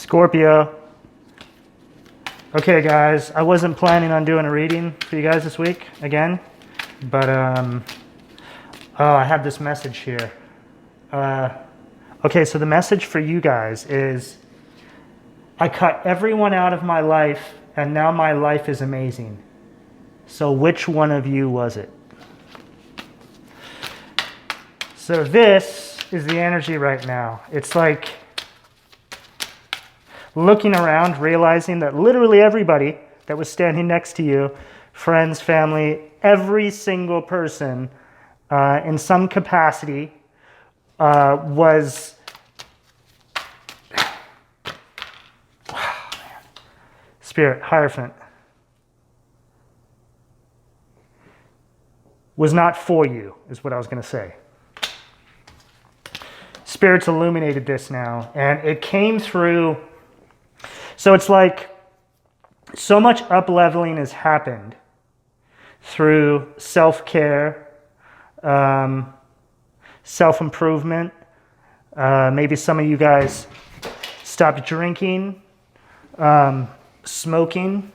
Scorpio. Okay, guys, I wasn't planning on doing a reading for you guys this week again, but oh, I have this message here. Okay, so the message for you guys is, I cut everyone out of my life, and now my life is amazing. So which one of you was it? So this is the energy right now. It's like looking around, realizing that literally everybody that was standing next to you, friends, family, every single person in some capacity was... Spirit, Hierophant, was not for you, is what I was going to say. Spirit's illuminated this now, and it came through. So it's like so much up-leveling has happened through self-care, self-improvement. Maybe some of you guys stopped drinking, smoking.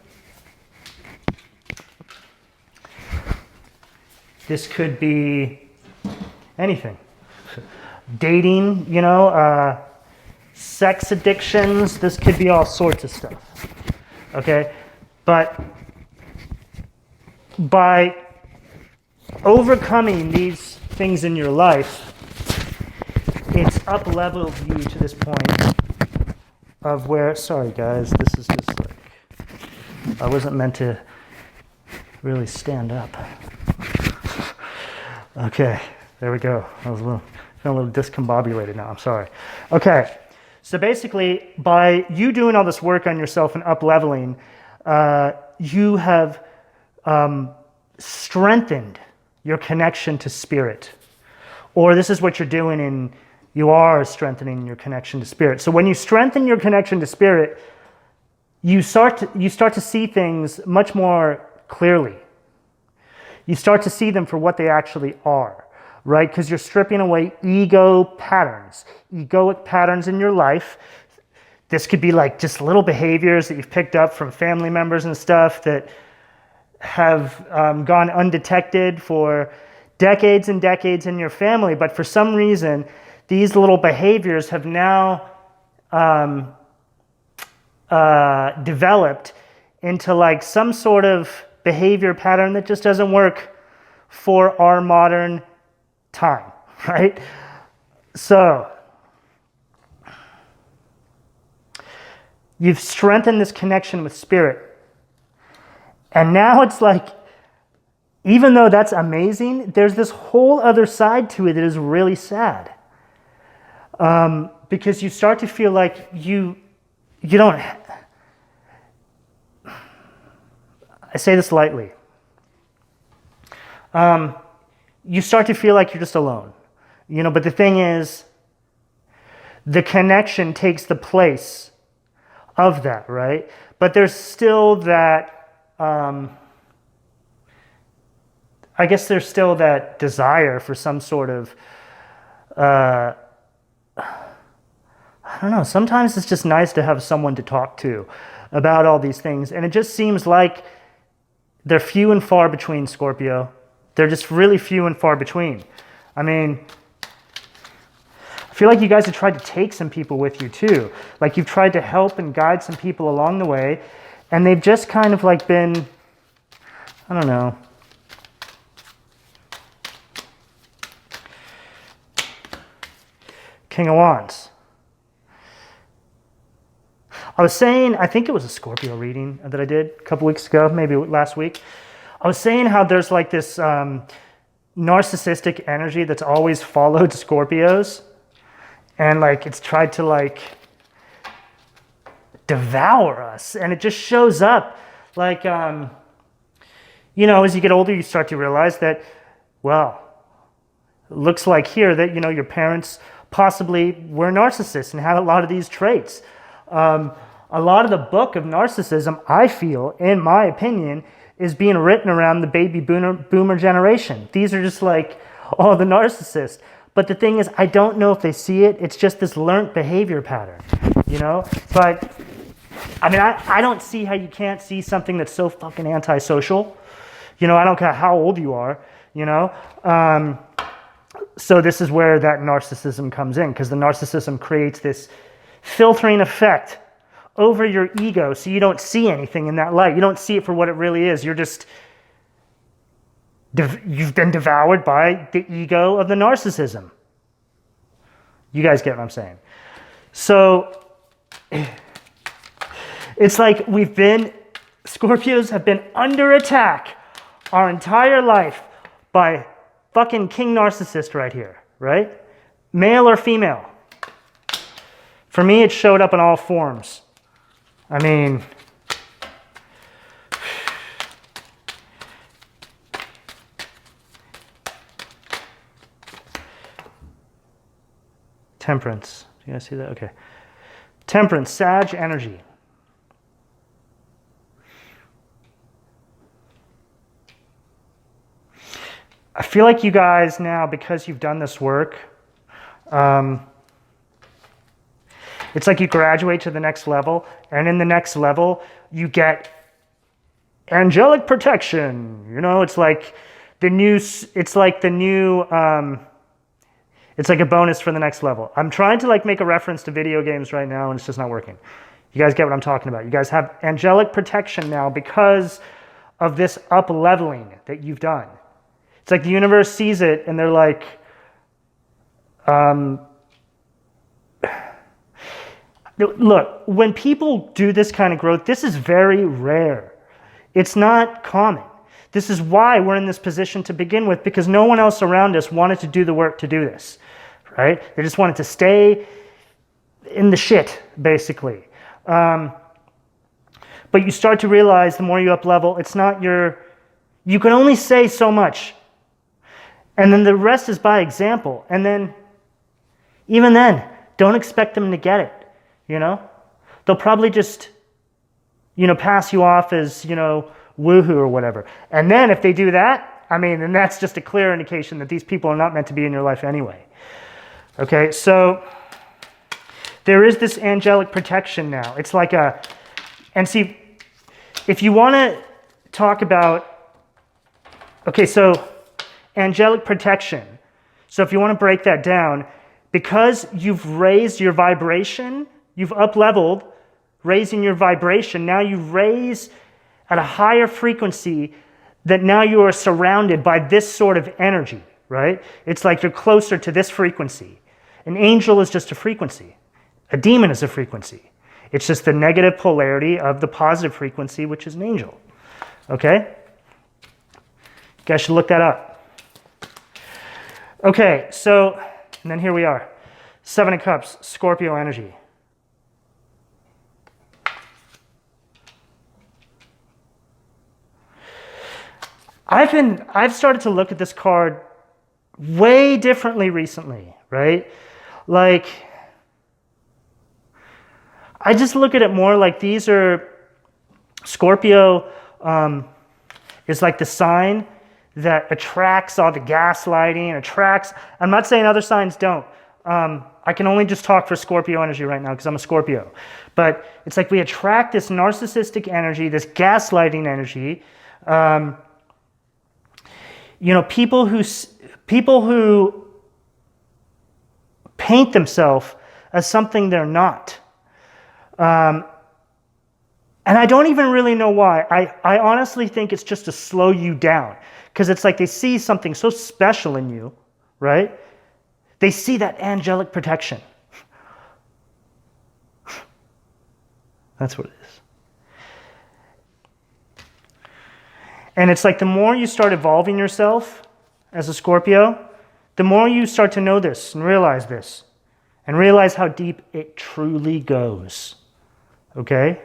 This could be anything. Dating, you know, sex addictions. This could be all sorts of stuff. Okay? But by overcoming these things in your life, it's up-leveled you to this point of where, sorry guys, this is just like, I wasn't meant to really stand up. Okay, there we go. I was feeling a little discombobulated now, I'm sorry. Okay, so basically, by you doing all this work on yourself and up-leveling, you have strengthened your connection to spirit. Or this is what you're doing in, you are strengthening your connection to spirit. So when you strengthen your connection to spirit, you start to see things much more clearly. You start to see them for what they actually are, right? Because you're stripping away egoic patterns in your life. This could be like just little behaviors that you've picked up from family members and stuff that have gone undetected for decades and decades in your family, but for some reason, these little behaviors have now developed into like some sort of behavior pattern that just doesn't work for our modern time, right? So you've strengthened this connection with spirit. And now it's like, even though that's amazing, there's this whole other side to it that is really sad. Because you start to feel like you don't... I say this lightly. You start to feel like you're just alone. You know, but the thing is, the connection takes the place of that, right? But there's still that, I guess there's still that desire for some sort of, I don't know, sometimes it's just nice to have someone to talk to about all these things. And it just seems like they're few and far between, Scorpio. They're just really few and far between. I mean, I feel like you guys have tried to take some people with you too. Like you've tried to help and guide some people along the way, and they've just kind of like been, I don't know. King of Wands. I was saying, I think it was a Scorpio reading that I did a couple weeks ago, maybe last week. I was saying how there's like this narcissistic energy that's always followed Scorpios. And like it's tried to like devour us. And it just shows up like, you know, as you get older, you start to realize that, well, it looks like here that, you know, your parents possibly were narcissists and had a lot of these traits. A lot of the book of narcissism, I feel, in my opinion, is being written around the baby boomer generation. These are just like all the narcissists. But the thing is, I don't know if they see it. It's just this learned behavior pattern, you know? But, I mean, I don't see how you can't see something that's so fucking antisocial. You know, I don't care how old you are, you know? So this is where that narcissism comes in, because the narcissism creates this filtering effect over your ego, so you don't see anything in that light. You don't see it for what it really is. You're just... You've been devoured by the ego of the narcissism. You guys get what I'm saying? So it's like Scorpios have been under attack our entire life by fucking King Narcissist right here, right? Male or female. For me, it showed up in all forms. I mean... Temperance. Do you guys see that? Okay. Temperance, Sag energy. I feel like you guys now, because you've done this work, it's like you graduate to the next level, and in the next level, you get angelic protection. You know, it's like it's like a bonus for the next level. I'm trying to like make a reference to video games right now, and it's just not working. You guys get what I'm talking about. You guys have angelic protection now because of this up-leveling that you've done. It's like the universe sees it, and they're like, look, when people do this kind of growth, this is very rare. It's not common. This is why we're in this position to begin with, because no one else around us wanted to do the work to do this, right? They just wanted to stay in the shit, basically. But you start to realize the more you up level, it's not you can only say so much. And then the rest is by example. And then, even then, don't expect them to get it, you know? They'll probably just, pass you off as, woohoo or whatever. And then if they do that, I mean, then that's just a clear indication that these people are not meant to be in your life anyway. Okay, so there is this angelic protection now. It's like and see, if you want to talk about, okay, so angelic protection. So if you want to break that down, because you've raised your vibration, you've up-leveled, raising your vibration, now you raise at a higher frequency, that now you are surrounded by this sort of energy, right? It's like you're closer to this frequency. An angel is just a frequency. A demon is a frequency. It's just the negative polarity of the positive frequency, which is an angel. Okay? You guys should look that up. Okay, so, and then here we are. 7 of Cups, Scorpio energy. I've started to look at this card way differently recently, right? Like, I just look at it more like these are, Scorpio is like the sign that attracts all the gaslighting, I'm not saying other signs don't. I can only just talk for Scorpio energy right now because I'm a Scorpio. But it's like we attract this narcissistic energy, this gaslighting energy. People who paint themselves as something they're not. And I don't even really know why. I honestly think it's just to slow you down. Because it's like they see something so special in you, right? They see that angelic protection. That's what it is. And it's like the more you start evolving yourself as a Scorpio, the more you start to know this and realize how deep it truly goes. Okay?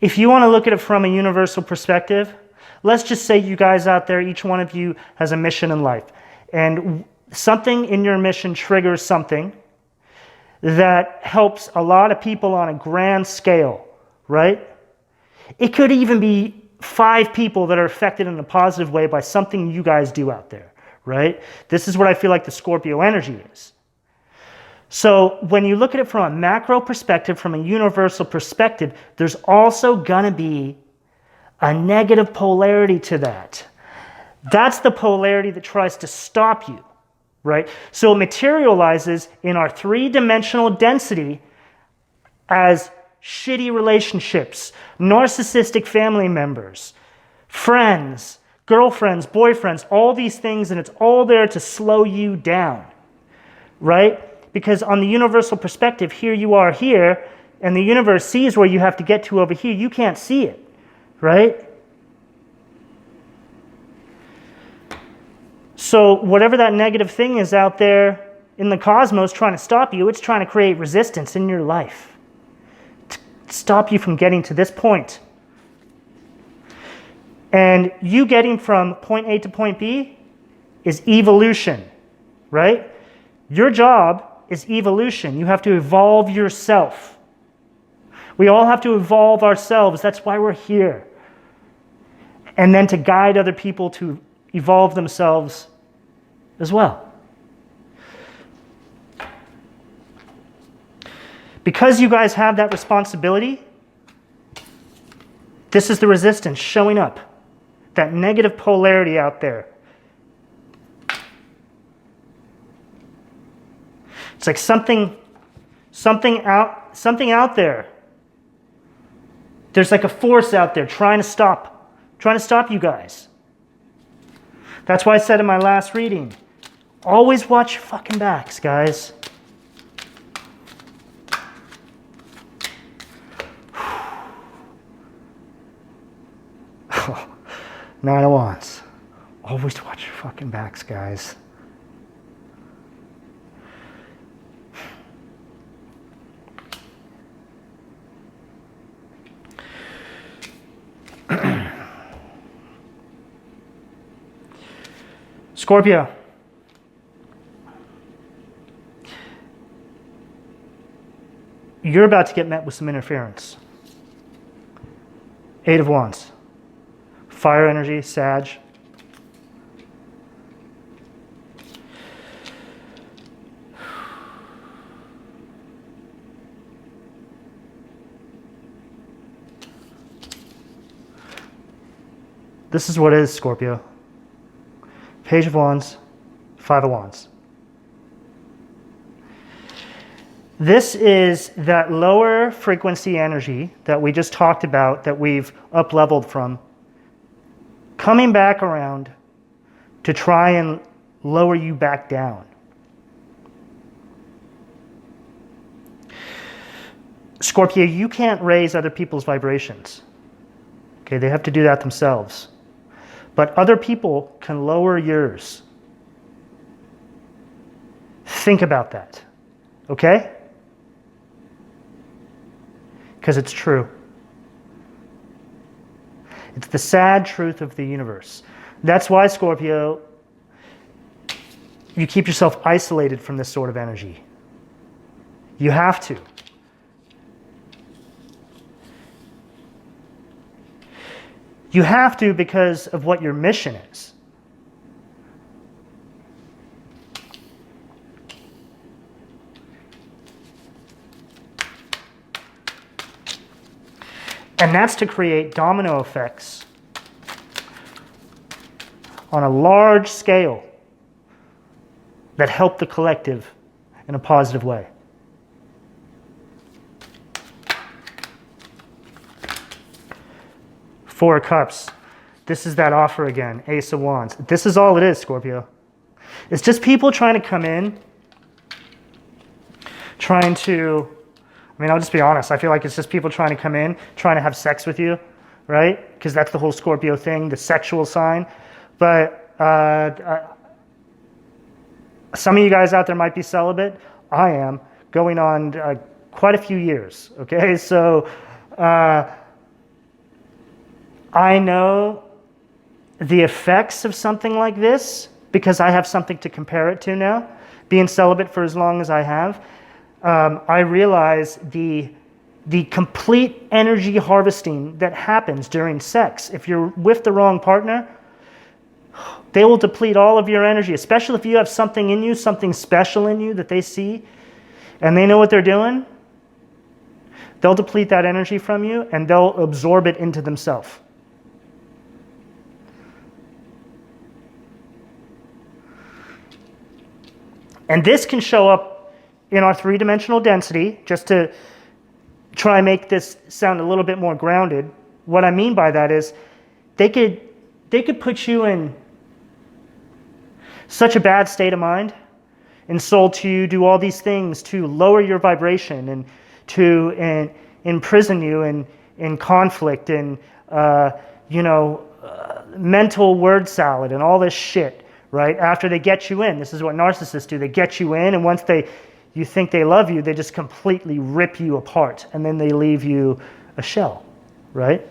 If you want to look at it from a universal perspective, let's just say you guys out there, each one of you has a mission in life. And something in your mission triggers something that helps a lot of people on a grand scale, right? It could even be 5 people that are affected in a positive way by something you guys do out there, right? This is what I feel like the Scorpio energy is. So when you look at it from a macro perspective, from a universal perspective, there's also gonna be a negative polarity to that. That's the polarity that tries to stop you, right? So it materializes in our 3-dimensional density as shitty relationships, narcissistic family members, friends, girlfriends, boyfriends, all these things, and it's all there to slow you down, right? Because on the universal perspective, here you are here, and the universe sees where you have to get to over here. You can't see it, right? So whatever that negative thing is out there in the cosmos trying to stop you, it's trying to create resistance in your life to stop you from getting to this point. And you getting from point A to point B is evolution, right? Your job is evolution. You have to evolve yourself. We all have to evolve ourselves. That's why we're here. And then to guide other people to evolve themselves as well. Because you guys have that responsibility, this is the resistance showing up. That negative polarity out there. It's like something out there. There's like a force out there trying to stop you guys. That's why I said in my last reading, always watch your fucking backs, guys. Nine of Wands. Always watch your fucking backs, guys. Scorpio. You're about to get met with some interference. 8 of Wands. Fire energy, Sag. This is what it is, Scorpio. Page of Wands, 5 of Wands. This is that lower frequency energy that we just talked about, that we've up-leveled from, coming back around to try and lower you back down. Scorpio, you can't raise other people's vibrations. Okay, they have to do that themselves. But other people can lower yours. Think about that, okay? Because it's true. It's the sad truth of the universe. That's why, Scorpio, you keep yourself isolated from this sort of energy. You have to. You have to because of what your mission is. And that's to create domino effects on a large scale that help the collective in a positive way. Four of Cups. This is that offer again. Ace of Wands. This is all it is, Scorpio. It's just people trying to come in, trying to, I'll just be honest. I feel like it's just people trying to come in, trying to have sex with you, right? Because that's the whole Scorpio thing, the sexual sign. But some of you guys out there might be celibate. I am, going on quite a few years, okay? So I know the effects of something like this because I have something to compare it to now. Being celibate for as long as I have, I realize the the complete energy harvesting that happens during sex. If you're with the wrong partner, they will deplete all of your energy, especially if you have something in you, something special in you that they see, and they know what they're doing. They'll deplete that energy from you, and they'll absorb it into themselves. And this can show up in our three-dimensional density, just to try and make this sound a little bit more grounded. What I mean by that is they could put you in such a bad state of mind and soul to you, do all these things to lower your vibration and to imprison you in conflict and mental word salad and all this shit, right? After they get you in, this is what narcissists do. They get you in, and once you think they love you, they just completely rip you apart, and then they leave you a shell, right?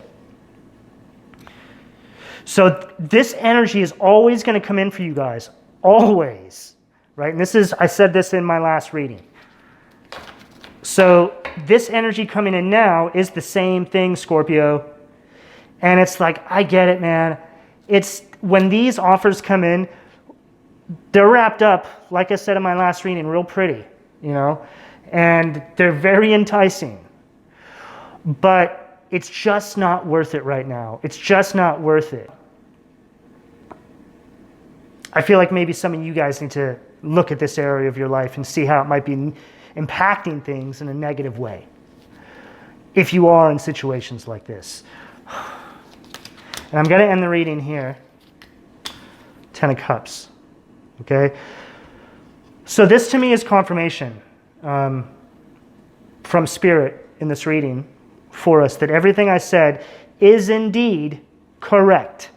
So this energy is always going to come in for you guys, always, right? And I said this in my last reading. So this energy coming in now is the same thing, Scorpio. And it's like, I get it, man. It's when these offers come in, they're wrapped up, like I said in my last reading, real pretty, and they're very enticing. But it's just not worth it right now. It's just not worth it. I feel like maybe some of you guys need to look at this area of your life and see how it might be impacting things in a negative way, if you are in situations like this. And I'm going to end the reading here. 10 of Cups. Okay? So this to me is confirmation from Spirit in this reading for us that everything I said is indeed correct.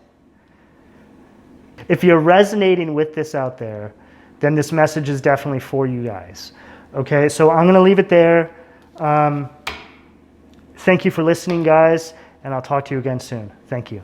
If you're resonating with this out there, then this message is definitely for you guys. Okay, so I'm going to leave it there. Thank you for listening, guys, and I'll talk to you again soon. Thank you.